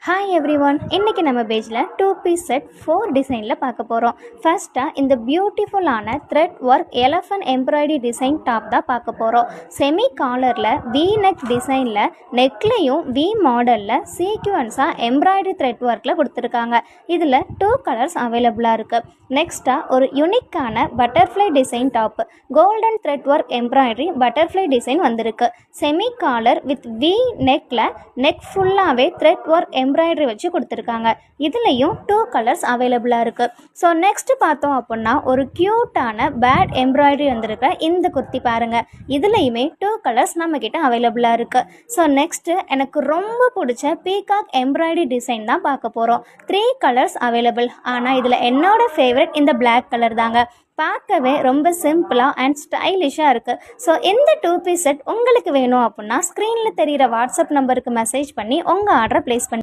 Hi every one, இன்றைக்கி நம்ம பேஜில் 2 பீஸ் செட் 4 டிசைனில் பார்க்க போகிறோம். ஃபர்ஸ்ட்டாக இந்த பியூட்டிஃபுல்லான thread work elephant embroidery design top தான் பார்க்க போகிறோம். செமி காலரில் வி நெக் டிசைனில் நெக்லையும் வி மாடலில் சீக்வன்ஸாக எம்ப்ராய்டரி த்ரெட் ஒர்க்கில் கொடுத்துருக்காங்க. இதில் 2 கலர்ஸ் அவைலபிளாக இருக்குது. நெக்ஸ்ட்டாக ஒரு யூனிக்கான butterfly design top, golden thread work embroidery butterfly design வந்திருக்கு. செமி காலர் வித் வி நெக்கில் நெக் ஃபுல்லாகவே த்ரெட் ஒர்க் எம்ப்ராய்டரி வச்சு கொடுத்துருக்காங்க. இதுலேயும் 2 கலர்ஸ் அவைலபிளாக இருக்குது. ஸோ நெக்ஸ்ட்டு பார்த்தோம் அப்படின்னா ஒரு க்யூட்டான பேட் எம்ப்ராய்டரி வந்திருக்க இந்த குர்த்தி பாருங்கள். இதுலேயுமே 2 கலர்ஸ் நம்மக்கிட்ட அவைலபிளாக இருக்குது. ஸோ நெக்ஸ்ட்டு எனக்கு ரொம்ப பிடிச்ச பீகாக் எம்ப்ராய்டரி டிசைன் தான் பார்க்க போகிறோம். 3 கலர்ஸ் அவைலபிள். ஆனால் இதில் என்னோட ஃபேவரட் இந்த பிளாக் கலர் தாங்க. பார்க்கவே ரொம்ப சிம்பிளாக அண்ட் ஸ்டைலிஷாக இருக்குது. ஸோ இந்த 2 பீஸ் செட் உங்களுக்கு வேணும் அப்படின்னா ஸ்க்ரீனில் தெரிகிற வாட்ஸ்அப் நம்பருக்கு மெசேஜ் பண்ணி உங்கள் ஆர்டரை ப்ளேஸ் பண்ணி